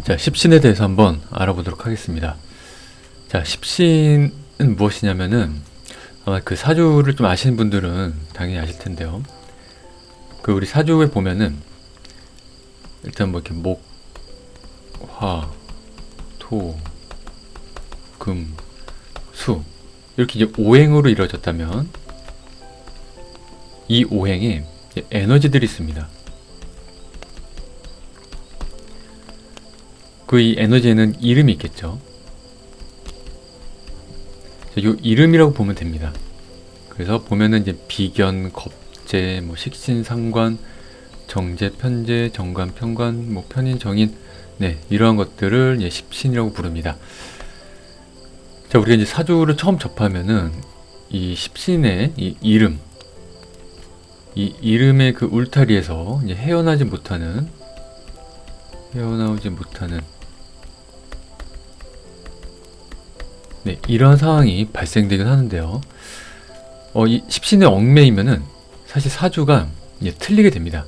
자, 십신에 대해서 한번 알아보도록 하겠습니다. 자, 십신은 무엇이냐면은 아마 그 사주를 좀 아시는 분들은 당연히 아실 텐데요. 그 우리 사주에 보면은 일단 뭐 이렇게 목, 화, 토, 금, 수 이렇게 이제 오행으로 이루어졌다면 이 오행에 에너지들이 있습니다. 그 이 에너지에는 이름이 있겠죠. 이 이름이라고 보면 됩니다. 그래서 보면은 이제 비견, 겁재, 뭐 식신, 상관, 정제, 편재, 정관, 편관, 뭐 편인, 정인, 네, 이러한 것들을 이제 십신이라고 부릅니다. 자, 우리가 이제 사주를 처음 접하면은 이 십신의 이 이름, 이 이름의 그 울타리에서 이제 헤어나오지 못하는 네, 이러한 상황이 발생되긴 하는데요. 이 십신에 얽매이면은 사실 사주가 이제 틀리게 됩니다.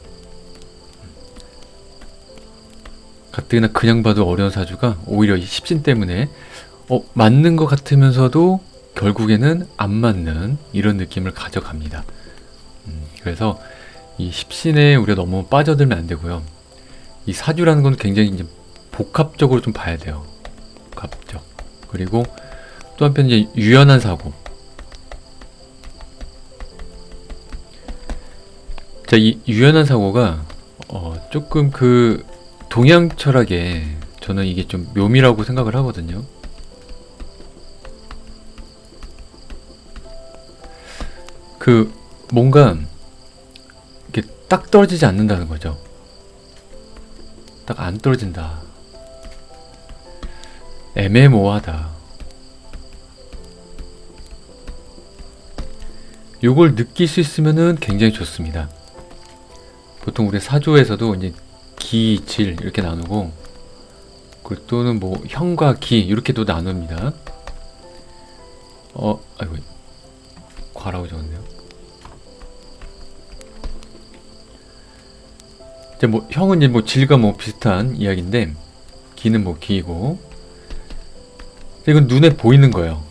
가뜩이나 그냥 봐도 어려운 사주가 오히려 이 십신 때문에 맞는 것 같으면서도 결국에는 안 맞는 이런 느낌을 가져갑니다. 그래서 이 십신에 우리가 너무 빠져들면 안 되고요. 이 사주라는 건 굉장히 이제 복합적으로 좀 봐야 돼요. 복합적. 그리고 또 한편 이제 유연한 사고. 자, 이 유연한 사고가 조금 그 동양 철학에 저는 이게 좀 묘미라고 생각을 하거든요. 그 뭔가 이렇게 딱 떨어지지 않는다는 거죠. 딱 안 떨어진다. 애매모호하다. 요걸 느낄 수 있으면은 굉장히 좋습니다. 보통 우리 사주에서도 이제 기, 질 이렇게 나누고 또는 뭐 형과 기 이렇게도 나눕니다. 아이고 과라고 적었네요. 이제 뭐 형은 이제 뭐 질과 뭐 비슷한 이야기인데 기는 뭐 기이고 이건 눈에 보이는 거예요.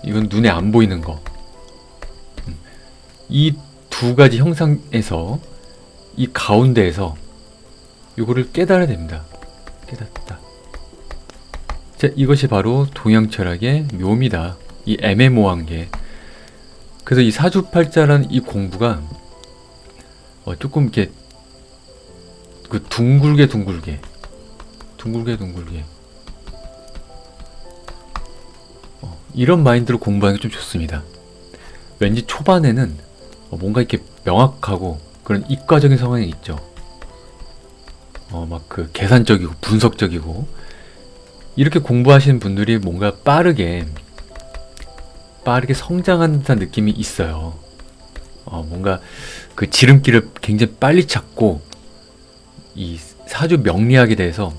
이건 눈에 안 보이는 거. 이 두 가지 형상에서 이 가운데에서 요거를 깨달아야 됩니다. 깨닫다. 자, 이것이 바로 동양 철학의 묘미다. 이 애매모호한 게. 그래서 이 사주팔자라는 이 공부가 조금 이렇게 그 둥글게 이런 마인드로 공부하는 게 좀 좋습니다. 왠지 초반에는 뭔가 이렇게 명확하고 그런 이과적인 상황이 있죠. 막 그 계산적이고 분석적이고 이렇게 공부하시는 분들이 뭔가 빠르게 성장하는 듯한 느낌이 있어요. 뭔가 그 지름길을 굉장히 빨리 찾고 이 사주 명리학에 대해서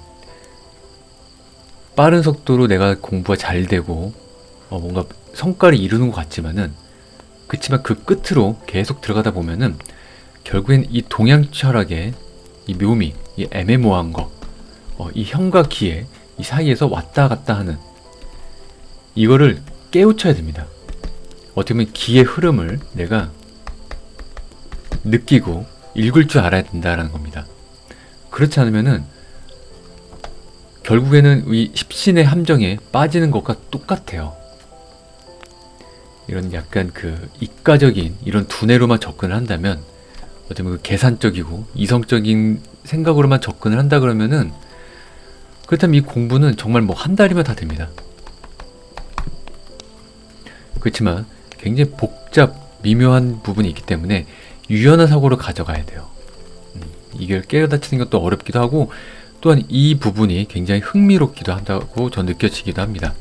빠른 속도로 내가 공부가 잘 되고 뭔가 성과를 이루는 것 같지만은 그치만 그 끝으로 계속 들어가다 보면은 결국엔 이 동양 철학의 이 묘미, 이 애매모호한 거, 이 형과 기의 이 사이에서 왔다 갔다 하는 이거를 깨우쳐야 됩니다. 어떻게 보면 기의 흐름을 내가 느끼고 읽을 줄 알아야 된다라는 겁니다. 그렇지 않으면은 결국에는 이 십신의 함정에 빠지는 것과 똑같아요. 이런 약간 그 이과적인 이런 두뇌로만 접근을 한다면 어떻게 보면 그 계산적이고 이성적인 생각으로만 접근을 한다 그러면은 그렇다면 이 공부는 정말 뭐 한 달이면 다 됩니다. 그렇지만 굉장히 미묘한 부분이 있기 때문에 유연한 사고를 가져가야 돼요. 이걸 깨닫히는 것도 어렵기도 하고 또한 이 부분이 굉장히 흥미롭기도 한다고 전 느껴지기도 합니다.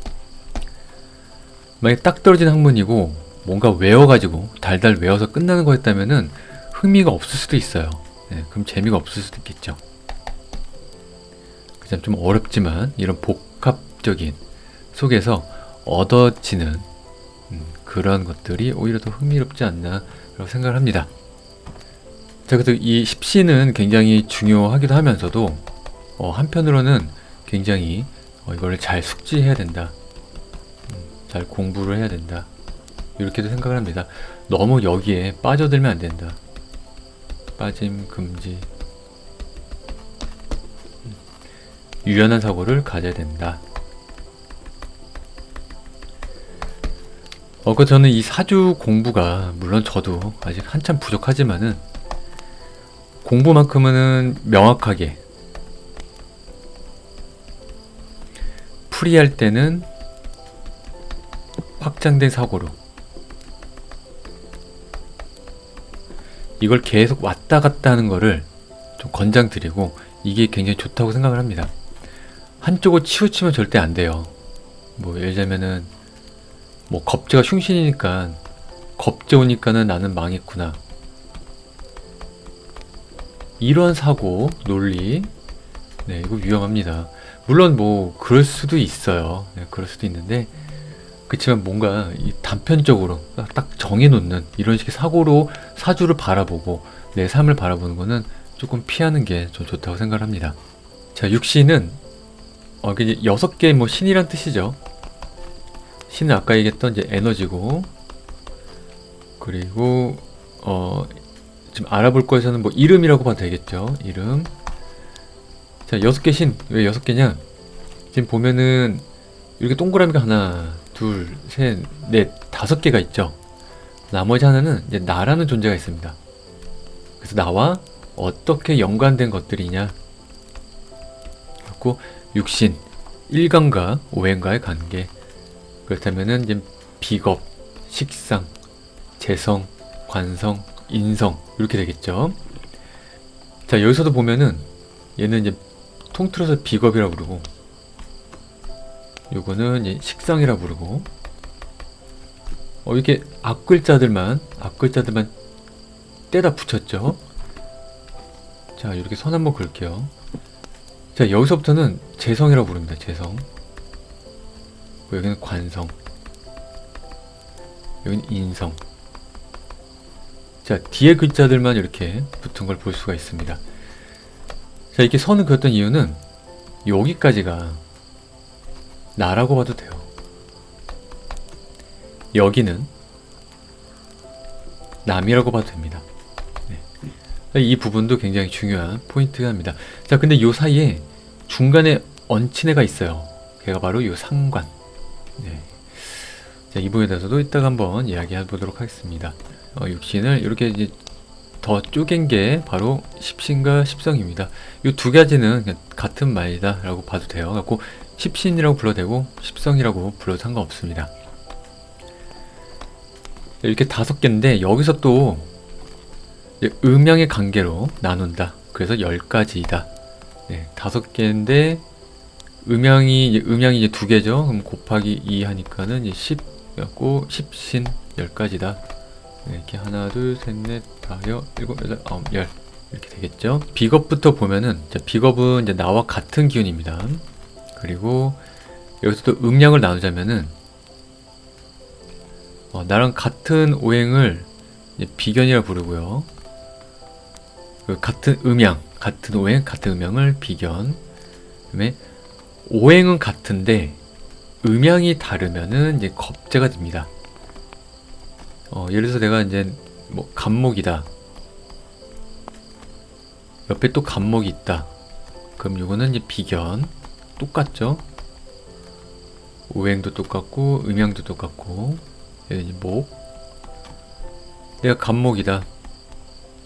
만약에 딱 떨어진 학문이고 뭔가 외워가지고 달달 외워서 끝나는 거였다면은 흥미가 없을 수도 있어요. 네, 그럼 재미가 없을 수도 있겠죠. 그냥 좀 어렵지만 이런 복합적인 속에서 얻어지는 그런 것들이 오히려 더 흥미롭지 않나 라고 생각을 합니다. 자, 그래도 이 십신은 굉장히 중요하기도 하면서도 한편으로는 굉장히 이거를 잘 숙지해야 된다. 잘 공부를 해야 된다. 이렇게도 생각을 합니다. 너무 여기에 빠져들면 안 된다. 빠짐 금지. 유연한 사고를 가져야 된다. 저는 이 사주 공부가 물론 저도 아직 한참 부족하지만은 공부만큼은 명확하게 풀이할 때는 확장된 사고로 이걸 계속 왔다 갔다 하는 거를 좀 권장드리고 이게 굉장히 좋다고 생각을 합니다. 한쪽을 치우치면 절대 안 돼요. 뭐 예를 들자면은 뭐 겁재가 흉신이니까 겁재 오니까는 나는 망했구나. 이런 사고, 논리 네, 이거 위험합니다. 물론 뭐 그럴 수도 있어요. 네, 그럴 수도 있는데 그렇지만 뭔가 이 단편적으로 딱 정해놓는 이런 식의 사고로 사주를 바라보고 내 삶을 바라보는 거는 조금 피하는 게 좀 좋다고 생각을 합니다. 자, 육신은 이게 6개의 뭐 신이란 뜻이죠. 신은 아까 얘기했던 이제 에너지고, 그리고 지금 알아볼 거에서는 뭐 이름이라고 봐도 되겠죠. 이름. 자, 6개 신. 왜 6개냐? 지금 보면은 이렇게 동그라미가 하나, 둘, 셋, 넷, 5개가 있죠. 나머지 하나는 이제 나라는 존재가 있습니다. 그래서 나와 어떻게 연관된 것들이냐. 그리고 육신, 1간과 5행과의 관계. 그렇다면은 이제 비겁, 식상, 재성, 관성, 인성 이렇게 되겠죠. 자, 여기서도 보면은 얘는 이제 통틀어서 비겁이라고 부르고, 요거는 이제 식상이라고 부르고, 이렇게 앞글자들만 떼다 붙였죠. 자, 이렇게 선 한번 그을게요. 자, 여기서부터는 재성이라고 부릅니다. 재성. 여기는 관성. 여기는 인성. 자, 뒤에 글자들만 이렇게 붙은 걸 볼 수가 있습니다. 자, 이렇게 선을 그었던 이유는 여기까지가 나라고 봐도 돼요. 여기는 남이라고 봐도 됩니다. 네. 이 부분도 굉장히 중요한 포인트가 합니다. 자, 근데 요 사이에 중간에 얹힌 애가 있어요. 걔가 바로 요 상관. 네. 자, 이 부분에 대해서도 이따가 한번 이야기해 보도록 하겠습니다. 육신을 이렇게 이제 더 쪼갠 게 바로 십신과 십성입니다. 이 두 가지는 그냥 같은 말이다 라고 봐도 돼요. 그래서 십신이라고 불러도 되고 십성이라고 불러도 상관없습니다. 이렇게 5개인데 여기서 또 음양의 관계로 나눈다. 그래서 10가지이다. 네, 5개인데 음양이 이제 2개죠. 그럼 곱하기 2 하니까는 이제 10 갖고 십신 10가지다. 네, 이렇게 하나, 둘, 셋, 넷, 다섯, 일곱, 여덟, 아홉, 열 이렇게 되겠죠. 비겁부터 보면은 비겁은 이제 나와 같은 기운입니다. 그리고 여기서 또 음양을 나누자면은 나랑 같은 오행을 이제 비견이라 부르고요. 같은 음양, 같은 오행, 같은 음양을 비견. 그다음에 오행은 같은데 음양이 다르면은 이제 겁재가 됩니다. 예를 들어서 내가 이제 뭐 간목이다. 옆에 또 간목이 있다. 그럼 이거는 이제 비견. 똑같죠? 오행도 똑같고 음양도 똑같고. 얘는 이제 목. 내가 간목이다.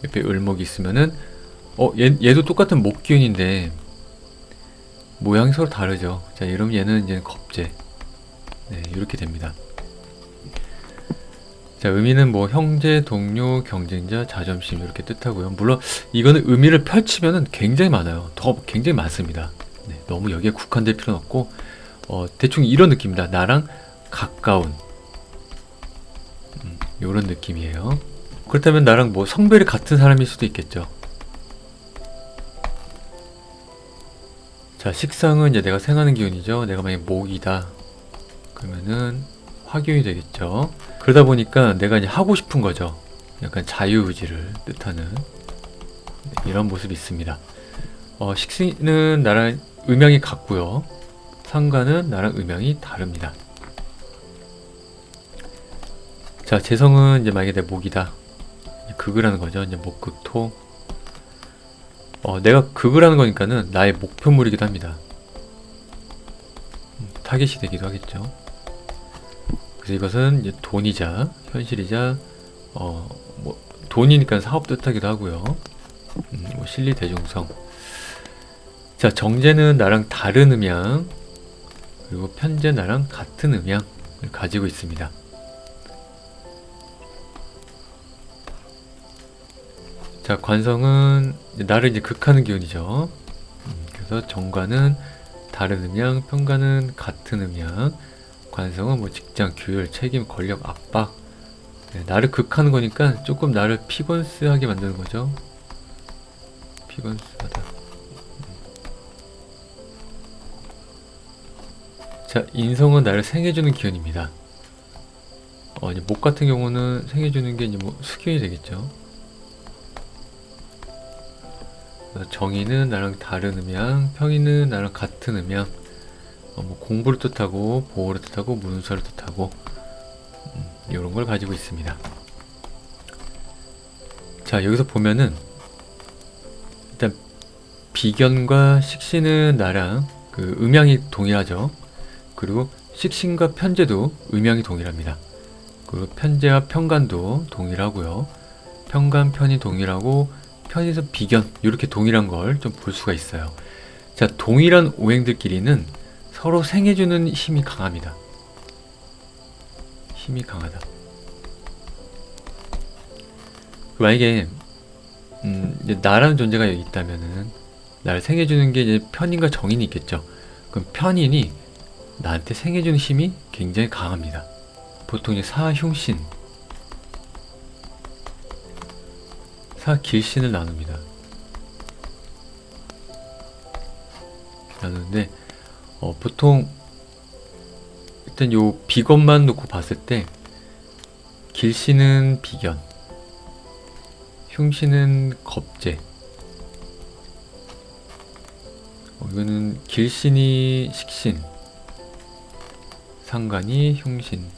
옆에 을목이 있으면은 얘도 똑같은 목기운인데 모양이 서로 다르죠. 자, 이러면 얘는 이제 겁재. 네, 이렇게 됩니다. 자, 의미는 뭐 형제, 동료, 경쟁자, 자존심 이렇게 뜻하고요. 물론 이거는 의미를 펼치면은 굉장히 많아요. 더 굉장히 많습니다. 네, 너무 여기에 국한될 필요는 없고 대충 이런 느낌입니다. 나랑 가까운 요런 느낌이에요. 그렇다면 나랑 뭐 성별이 같은 사람일 수도 있겠죠. 자, 식상은 이제 내가 생하는 기운이죠. 내가 만약에 목이다. 그러면은 화기운이 되겠죠. 그러다 보니까 내가 이제 하고 싶은 거죠. 약간 자유의지를 뜻하는 이런 모습이 있습니다. 식신은 나랑 음양이 같고요. 상관은 나랑 음양이 다릅니다. 자, 재성은 이제 만약에 내 목이다. 극을 하는 거죠. 이제 목극토. 내가 극을 하는 거니까는 나의 목표물이기도 합니다. 타겟이 되기도 하겠죠. 그래서 이것은 이제 돈이자, 현실이자, 뭐, 돈이니까 사업 뜻하기도 하고요. 뭐 실리 대중성. 자, 정제는 나랑 다른 음양, 그리고 편제 나랑 같은 음양을 가지고 있습니다. 자, 관성은 나를 이제 극하는 기운이죠. 그래서 정관은 다른 음양, 편관은 같은 음양, 관성은 뭐 직장, 규율, 책임, 권력, 압박. 네, 나를 극하는 거니까 조금 나를 피곤스하게 만드는 거죠. 피곤스하다. 자, 인성은 나를 생해주는 기운입니다. 이제 목 같은 경우는 생해주는 게 이제 뭐 수기운이 되겠죠. 정의는 나랑 다른 음양, 평의는 나랑 같은 음양. 뭐 공부를 뜻하고 보호를 뜻하고 문서를 뜻하고 이런 걸 가지고 있습니다. 자, 여기서 보면은 일단 비견과 식신은 나랑 그 음양이 동일하죠. 그리고 식신과 편제도 음양이 동일합니다. 그리고 편제와 편관도 동일하고요. 편관, 편이 동일하고 편에서 비견 이렇게 동일한 걸 좀 볼 수가 있어요. 자, 동일한 오행들끼리는 서로 생해주는 힘이 강합니다. 힘이 강하다. 만약에 이제 나라는 존재가 여기 있다면은 나를 생해주는 게 이제 편인과 정인이 있겠죠. 그럼 편인이 나한테 생해주는 힘이 굉장히 강합니다. 보통 이제 사흉신, 사길신을 나눕니다. 나누는데 보통 일단 요 비건만 놓고 봤을 때 길신은 비견, 흉신은 겁재. 이거는 길신이 식신, 상관이 흉신.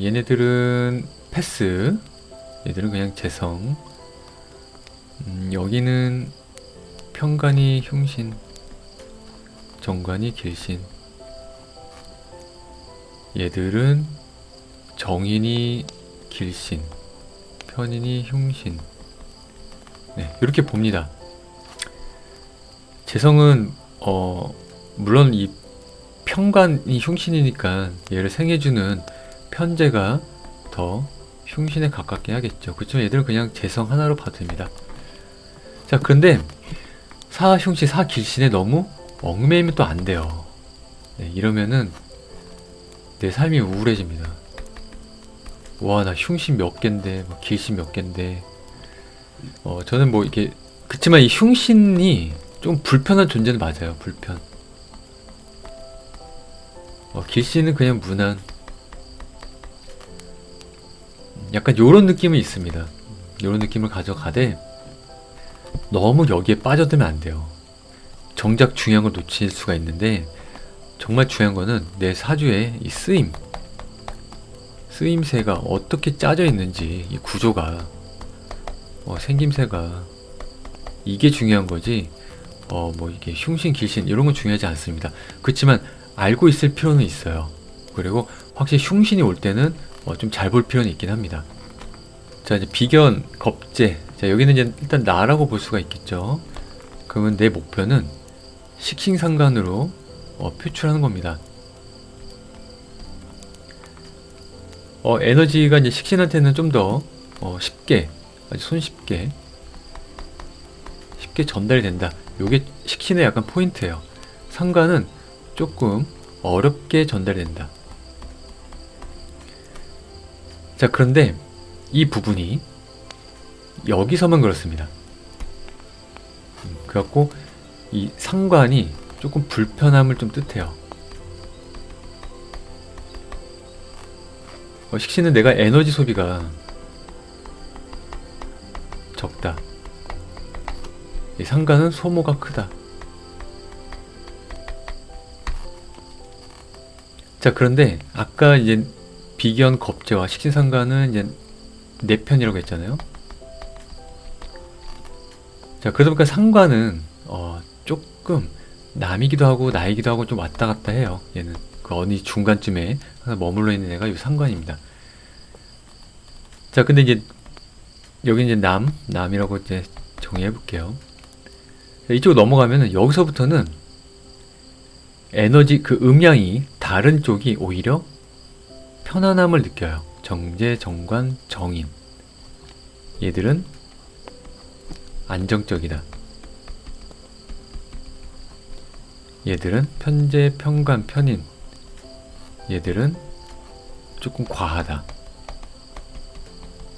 얘네들은 패스, 얘들은 그냥 재성. 여기는 편관이 흉신, 정관이 길신. 얘들은 정인이 길신, 편인이 흉신. 네, 이렇게 봅니다. 재성은 물론 이 편관이 흉신이니까 얘를 생해주는 편제가 더 흉신에 가깝게 하겠죠. 그렇지만 얘들은 그냥 재성 하나로 봐도 됩니다. 자, 그런데 사흉신, 사길신에 너무 얽매이면 또 안 돼요. 네, 이러면은 내 삶이 우울해집니다. 와, 나 흉신 몇 갠데, 뭐 길신 몇 갠데. 저는 뭐 이게 그치만 이 흉신이 좀 불편한 존재는 맞아요. 불편. 길신은 그냥 무난. 약간 요런 느낌은 있습니다. 요런 느낌을 가져가되 너무 여기에 빠져들면 안 돼요. 정작 중요한 걸 놓칠 수가 있는데 정말 중요한 거는 내 사주의 이 쓰임새가 어떻게 짜져 있는지, 이 구조가, 생김새가, 이게 중요한 거지. 뭐 이게 흉신, 길신 이런 건 중요하지 않습니다. 그렇지만 알고 있을 필요는 있어요. 그리고 확실히 흉신이 올 때는 좀 잘 볼 필요는 있긴 합니다. 자, 이제 비견, 겁재. 자, 여기는 이제 일단 나라고 볼 수가 있겠죠. 그러면 내 목표는 식신상관으로 표출하는 겁니다. 에너지가 이제 식신한테는 좀 더 쉽게, 아주 손쉽게 전달이 된다. 요게 식신의 약간 포인트예요. 상관은 조금 어렵게 전달된다. 자, 그런데 이 부분이 여기서만 그렇습니다. 그래갖고 이 상관이 조금 불편함을 좀 뜻해요. 식신은 내가 에너지 소비가 적다. 이 상관은 소모가 크다. 자, 그런데 아까 이제 비견 겁재와 식신상관은 이제 내 편이라고 했잖아요. 자, 그러다 보니까 상관은 조금 남이기도 하고 나이기도 하고 좀 왔다 갔다 해요. 얘는 그 어느 중간쯤에 항상 머물러 있는 애가 이 상관입니다. 자, 근데 이제 여기 이제 남이라고 이제 정의해 볼게요. 이쪽으로 넘어가면은 여기서부터는 에너지 그 음양이 다른 쪽이 오히려 편안함을 느껴요. 정제, 정관, 정인. 얘들은 안정적이다. 얘들은 편재, 편관, 편인. 얘들은 조금 과하다.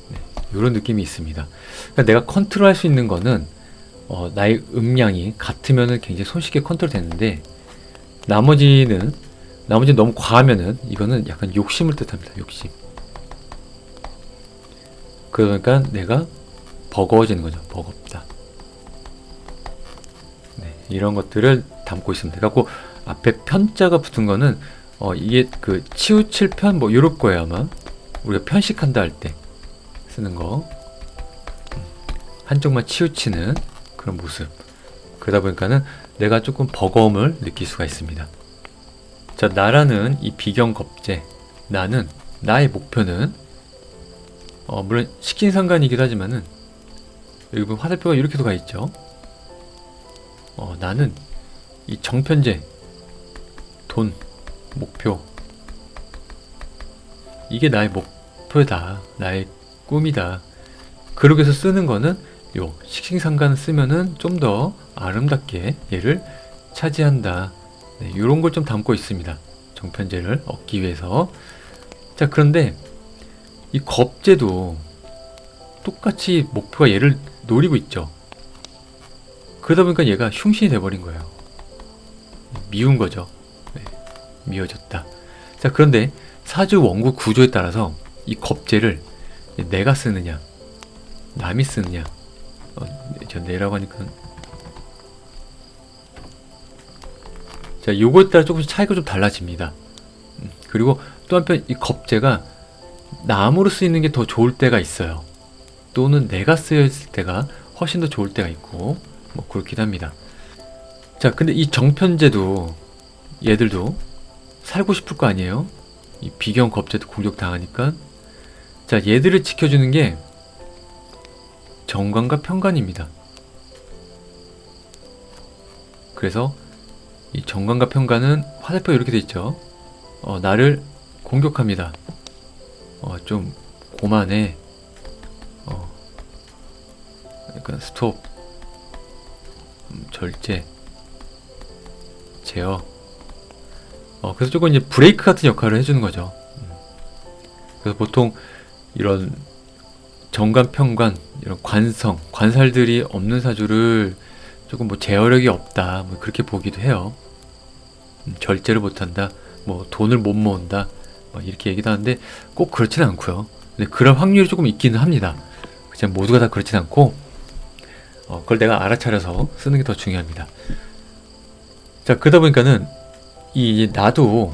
네, 이런 느낌이 있습니다. 그러니까 내가 컨트롤할 수 있는 거는 나의 음량이 같으면은 굉장히 손쉽게 컨트롤 되는데 나머지는 너무 과하면은 이거는 약간 욕심을 뜻합니다. 욕심. 그러니까 내가 버거워지는 거죠. 버겁다. 네, 이런 것들을 담고 있습니다. 그래갖고 앞에 편자가 붙은 거는 이게 그 치우칠 편 뭐 이럴 거예요 아마. 우리가 편식한다 할 때 쓰는 거. 한쪽만 치우치는 그런 모습. 그러다 보니까는 내가 조금 버거움을 느낄 수가 있습니다. 자, 나라는 이 비견겁재. 나는 나의 목표는 물론 식신상관이기도 하지만은 여기 보면 화살표가 이렇게도 가 있죠. 나는 이 정편재, 돈, 목표, 이게 나의 목표다, 나의 꿈이다. 그러기 위해서 쓰는 거는 요 식신상관을 쓰면은 좀 더 아름답게 얘를 차지한다. 네, 이런 걸 좀 담고 있습니다. 정편재를 얻기 위해서. 자, 그런데 이 겁재도 똑같이 목표가 얘를 노리고 있죠. 그러다 보니까 얘가 흉신이 돼버린 거예요. 미운 거죠. 네, 미워졌다. 자, 그런데 사주 원구 구조에 따라서 이 겁재를 내가 쓰느냐 남이 쓰느냐 저 내라고 하니까 자, 요거에 따라 조금씩 차이가 좀 달라집니다. 그리고 또 한편 이 겁재가 남으로 쓰이는 게 더 좋을 때가 있어요. 또는 내가 쓰였을 때가 훨씬 더 좋을 때가 있고 뭐 그렇기도 합니다. 자, 근데 이 정편재도 얘들도 살고 싶을 거 아니에요? 이 비견 겁재도 공격당하니까. 자, 얘들을 지켜주는 게 정관과 편관입니다. 그래서 이 정관과 편관은 화살표 이렇게 돼 있죠. 나를 공격합니다. 좀 고만해. 약간 스톱, 절제, 제어. 그래서 조금 이제 브레이크 같은 역할을 해주는 거죠. 그래서 보통 이런 정관, 편관, 이런 관살들이 없는 사주를 조금 뭐 제어력이 없다, 뭐 그렇게 보기도 해요. 절제를 못한다, 뭐 돈을 못 모은다, 뭐 이렇게 얘기도 하는데 꼭 그렇지는 않고요. 근데 그럴 확률이 조금 있기는 합니다. 그냥 모두가 다 그렇진 않고 그걸 내가 알아차려서 쓰는 게 더 중요합니다. 자, 그러다 보니까는 나도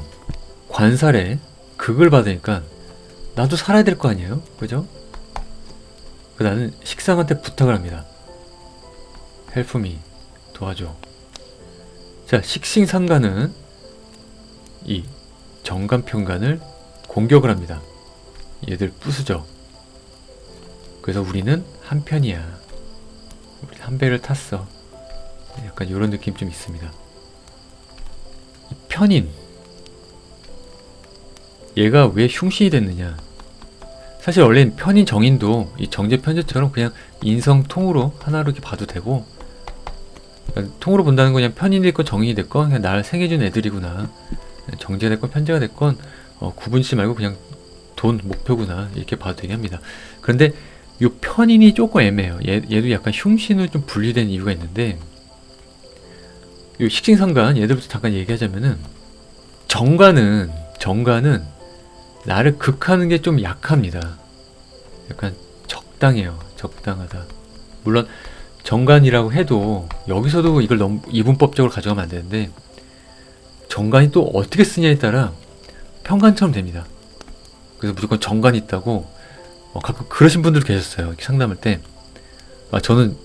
관살에 극을 받으니까 나도 살아야 될 거 아니에요? 그죠? 나는 식상한테 부탁을 합니다. Help me. 도와줘. 자, 식신상관은 이 정관편관을 공격을 합니다. 얘들 부수죠. 그래서 우리는 한 편이야. 우리 한 배를 탔어. 약간 이런 느낌 좀 있습니다. 이 편인. 얘가 왜 흉신이 됐느냐. 사실 원래는 편인 정인도 이 정제 편제처럼 그냥 인성통으로 하나로 이렇게 봐도 되고, 그러니까 통으로 본다는 건 그냥 편인이 됐건 정인이 됐건 그냥 나를 생해준 애들이구나. 정제가 됐건 편제가 됐건 구분치 말고 그냥 돈 목표구나 이렇게 봐도 되게 합니다. 그런데 이 편인이 조금 애매해요. 얘도 약간 흉신으로 좀 분리된 이유가 있는데, 이 식신상관 얘들부터 잠깐 얘기하자면은 정관은 나를 극하는 게 좀 약합니다. 약간 적당해요. 적당하다. 물론 정관이라고 해도 여기서도 이걸 너무 이분법적으로 가져가면 안 되는데, 정관이 또 어떻게 쓰냐에 따라 평관처럼 됩니다. 그래서 무조건 정관이 있다고 가끔 그러신 분들 계셨어요. 이렇게 상담할 때 저는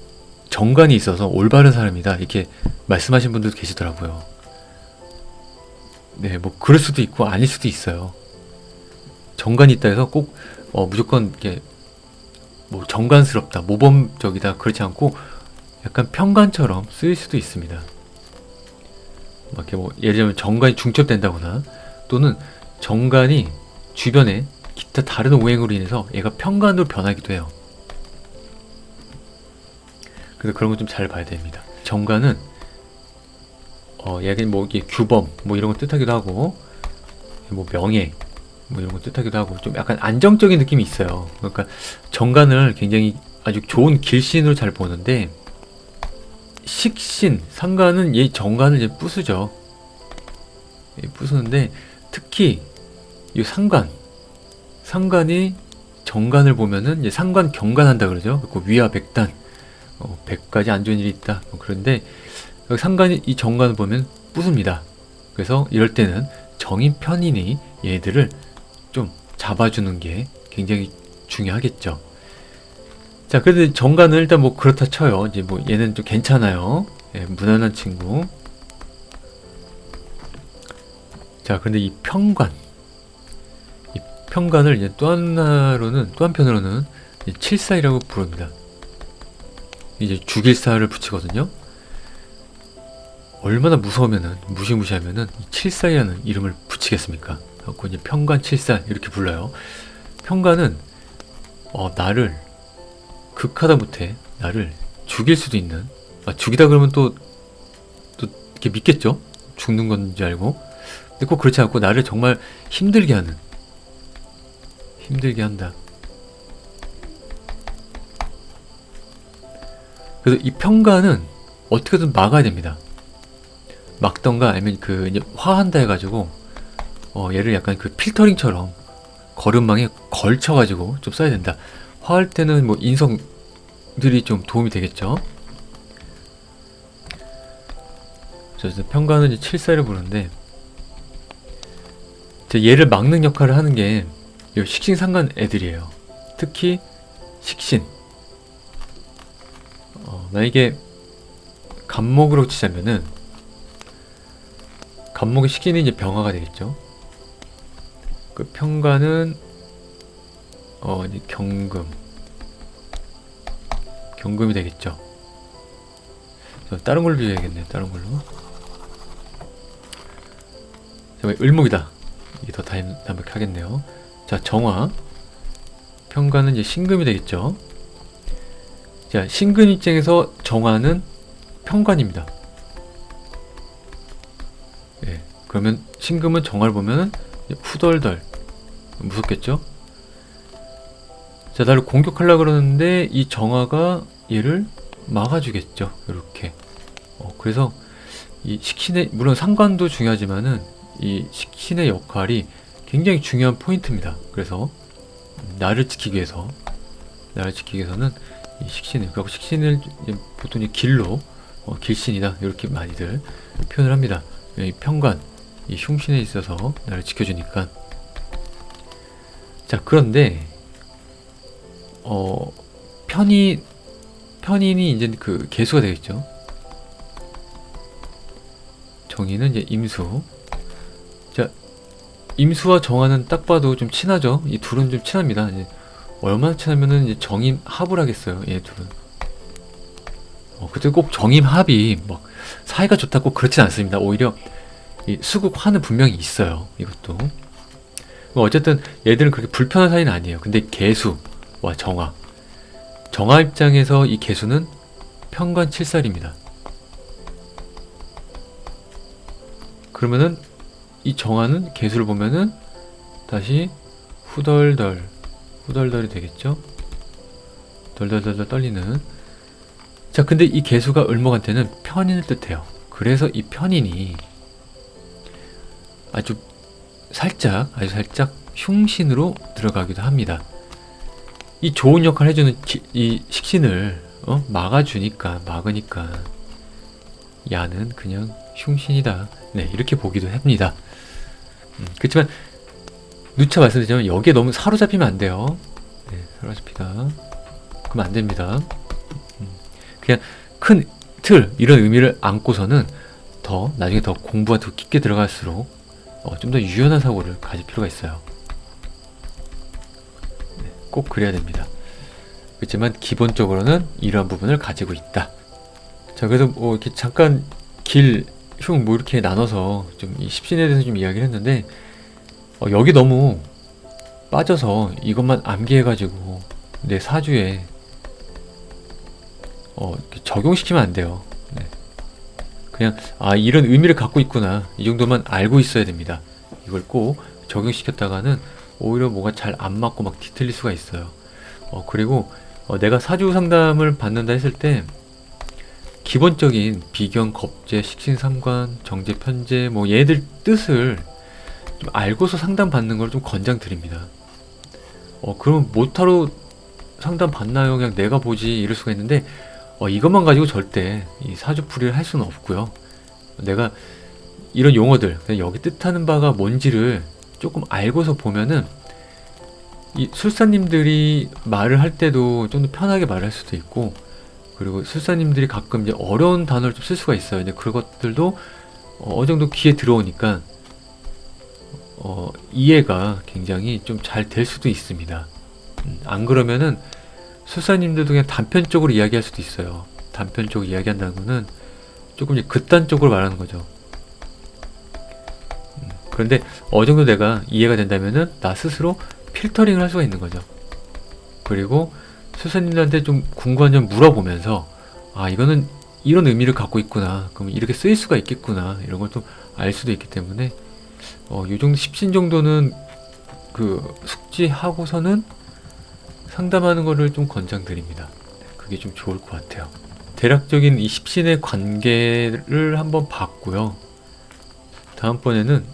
정관이 있어서 올바른 사람이다 이렇게 말씀하신 분들 계시더라고요. 네, 뭐 그럴 수도 있고 아닐 수도 있어요. 정관이 있다 해서 꼭 무조건 이렇게 뭐 정관스럽다, 모범적이다 그렇지 않고 약간 평관처럼 쓰일 수도 있습니다. 막 이렇게 뭐 예를 들면 정관이 중첩된다거나 또는 정관이 주변에 기타 다른 오행으로 인해서 얘가 평관으로 변하기도 해요. 그래서 그런 거 좀 잘 봐야 됩니다. 정관은 얘가 뭐 이게 규범 뭐 이런 거 뜻하기도 하고 뭐 명예 뭐 이런 거 뜻하기도 하고 좀 약간 안정적인 느낌이 있어요. 그러니까 정관을 굉장히 아주 좋은 길신으로 잘 보는데 식신, 상관은 얘 정관을 이제 부수죠. 부수는데 특히 이 상관이 정관을 보면은 이제 상관 경관한다 그러죠. 그 위와 백단, 100가지 안 좋은 일이 있다. 그런데 여기 상관이 이 정관을 보면 부숩니다. 그래서 이럴 때는 정인 편인이 얘들을 좀 잡아주는 게 굉장히 중요하겠죠. 자, 그래도 정관은 일단 뭐 그렇다 쳐요. 이제 뭐 얘는 좀 괜찮아요. 예, 무난한 친구. 자, 근데 이 평관을 이제 또 한편으로는 칠사이라고 부릅니다. 이제 죽일사를 붙이거든요. 얼마나 무서우면은 무시무시하면은 칠사이라는 이름을 붙이겠습니까? 갖고 이제 평관 칠사 이렇게 불러요. 평관은 나를 극하다 못해 나를 죽일 수도 있는 죽이다 그러면 또 이렇게 믿겠죠? 죽는 건지 알고. 근데 꼭 그렇지 않고 나를 정말 힘들게 한다. 그래서 이 평관은 어떻게든 막아야 됩니다. 막던가 아니면 이제 화한다 해가지고 얘를 약간 그 필터링처럼 거름망에 걸쳐가지고 좀 써야 된다. 화할 때는 뭐 인성들이 좀 도움이 되겠죠. 그래서 평관은 이제 칠사를 부르는데 얘를 막는 역할을 하는 게 식신상관 애들이에요. 특히 식신. 만약에 간목으로 치자면은 간목의 식신이 이제 병화가 되겠죠. 그 평관은 이제 경금이 되겠죠. 다른 걸로 비워야겠네요. 다른 걸로. 을목이다. 이게 더 담백하겠네요. 자, 정화. 평관은 이제 신금이 되겠죠. 자, 신금 입장에서 정화는 평관입니다. 예, 그러면 신금은 정화를 보면은 후덜덜 무섭겠죠? 자, 나를 공격하려고 그러는데 이 정화가 얘를 막아주겠죠. 이렇게. 그래서 이 식신의 물론 상관도 중요하지만은 이 식신의 역할이 굉장히 중요한 포인트입니다. 그래서 나를 지키기 위해서는 이 식신을, 그리고 식신을 보통 길로 길신이다 이렇게 많이들 표현을 합니다. 이 평관, 이 흉신에 있어서 나를 지켜주니까. 자, 그런데 편인이 이제 그 개수가 되겠죠. 정인은 이제 임수. 자, 임수와 정화는 딱 봐도 좀 친하죠. 이 둘은 좀 친합니다. 이제 얼마나 친하면은 이제 정임 합을 하겠어요. 얘 둘은. 그때 꼭 정임 합이 막 사이가 좋다고 그렇진 않습니다. 오히려 이 수국 화는 분명히 있어요. 이것도. 어쨌든 얘들은 그렇게 불편한 사이는 아니에요. 근데 개수와 정화 입장에서 이 개수는 평관 칠살입니다. 그러면은 이 정화는 개수를 보면은 다시 후덜덜이 되겠죠. 덜덜덜 떨리는. 자, 근데 이 개수가 을목한테는 편인을 뜻해요. 그래서 이 편인이 아주 살짝 흉신으로 들어가기도 합니다. 이 좋은 역할을 해주는 이 식신을 막아주니까, 막으니까 야는 그냥 흉신이다. 네, 이렇게 보기도 합니다. 그렇지만 누차 말씀드리자면 여기에 너무 사로잡히면 안 돼요. 네, 사로잡히다. 그럼 안 됩니다. 그냥 큰 틀, 이런 의미를 안고서는 나중에 더 공부가 더 깊게 들어갈수록 좀 더 유연한 사고를 가질 필요가 있어요. 네, 꼭 그래야 됩니다. 그렇지만 기본적으로는 이러한 부분을 가지고 있다. 자, 그래서 이렇게 잠깐 흉 이렇게 나눠서 좀 이 십신에 대해서 좀 이야기를 했는데 여기 너무 빠져서 이것만 암기해가지고 내 사주에 이렇게 적용시키면 안 돼요. 네. 그냥 이런 의미를 갖고 있구나, 이 정도만 알고 있어야 됩니다. 이걸 꼭 적용시켰다가는 오히려 뭐가 잘 안 맞고 막 뒤틀릴 수가 있어요. 그리고 내가 사주 상담을 받는다 했을 때 기본적인 비견, 겁재, 식신, 상관, 정제, 편제 뭐 얘들 뜻을 좀 알고서 상담 받는 걸 좀 권장드립니다. 그럼 모타로 상담 받나요? 그냥 내가 보지 이럴 수가 있는데 이것만 가지고 절대 이 사주풀이를 할 수는 없고요. 내가 이런 용어들, 그냥 여기 뜻하는 바가 뭔지를 조금 알고서 보면은 이 술사님들이 말을 할 때도 좀 더 편하게 말을 할 수도 있고, 그리고 술사님들이 가끔 이제 어려운 단어를 좀 쓸 수가 있어요. 근데 그것들도 어느 정도 귀에 들어오니까 이해가 굉장히 좀 잘 될 수도 있습니다. 안 그러면은 술사님들도 그냥 단편적으로 이야기할 수도 있어요. 단편적으로 이야기한다는 거는 조금 이제 극단적으로 말하는 거죠. 그런데 어느 정도 내가 이해가 된다면은 나 스스로 필터링을 할 수가 있는 거죠. 그리고 술사님들한테 좀 궁금한 점 물어보면서 이거는 이런 의미를 갖고 있구나, 그럼 이렇게 쓰일 수가 있겠구나, 이런 걸 좀 알 수도 있기 때문에 요 정도 십신 정도는 그 숙지하고서는 상담하는 거를 좀 권장드립니다. 그게 좀 좋을 것 같아요. 대략적인 이 십신의 관계를 한번 봤고요. 다음번에는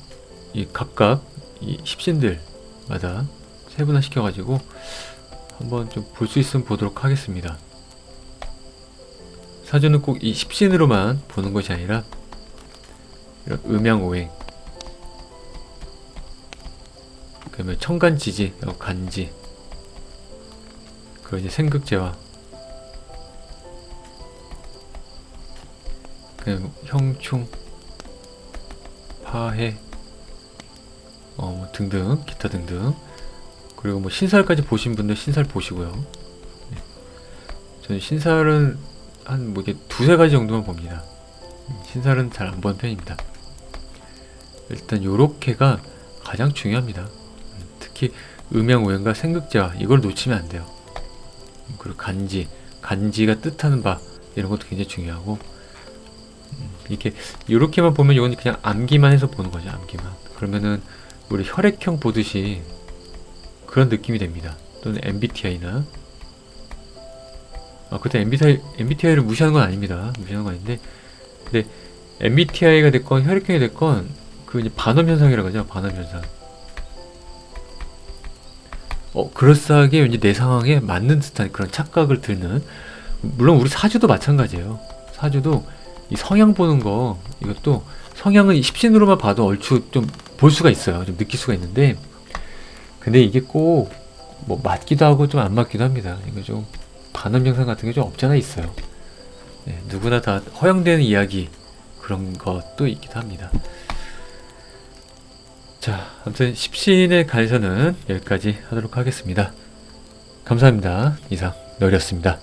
이 각각 이 십신들마다 세분화 시켜가지고 한번 좀 볼 수 있으면 보도록 하겠습니다. 사주는 꼭 이 십신으로만 보는 것이 아니라 이런 음양오행, 그러면 천간지지, 간지, 그리고 이제 생극제와 그냥 형충, 파해, 뭐 등등, 기타 등등. 그리고 뭐 신살까지 보신 분들 신살 보시고요. 네. 저는 신살은 한 뭐 이게 두세 가지 정도만 봅니다. 신살은 잘 안 보는 편입니다. 일단 요렇게가 가장 중요합니다. 특히 음양오행과 생극제와 이걸 놓치면 안 돼요. 그리고 간지가 뜻하는 바, 이런 것도 굉장히 중요하고, 이렇게 요렇게만 보면 이건 그냥 암기만 해서 보는 거죠. 암기만. 그러면은 우리 혈액형 보듯이 그런 느낌이 됩니다. 또는 MBTI나 그때 MBTI를 무시하는 건 아닙니다. 무시하는 건 아닌데, 근데 MBTI가 됐건 혈액형이 됐건 그 이제 반음 현상이라고 하죠. 반음 현상. 그럴싸하게 왠지 내 상황에 맞는 듯한 그런 착각을 드는, 물론 우리 사주도 마찬가지예요. 사주도 이 성향 보는 거, 이것도 성향은 십신으로만 봐도 얼추 좀 볼 수가 있어요. 좀 느낄 수가 있는데, 근데 이게 꼭 뭐 맞기도 하고 좀 안 맞기도 합니다. 이거 좀 반음 현상 같은 게 좀 없잖아 있어요. 네, 누구나 다 허용되는 이야기, 그런 것도 있기도 합니다. 자, 아무튼 십신에 관해서는 여기까지 하도록 하겠습니다. 감사합니다. 이상 너리였습니다.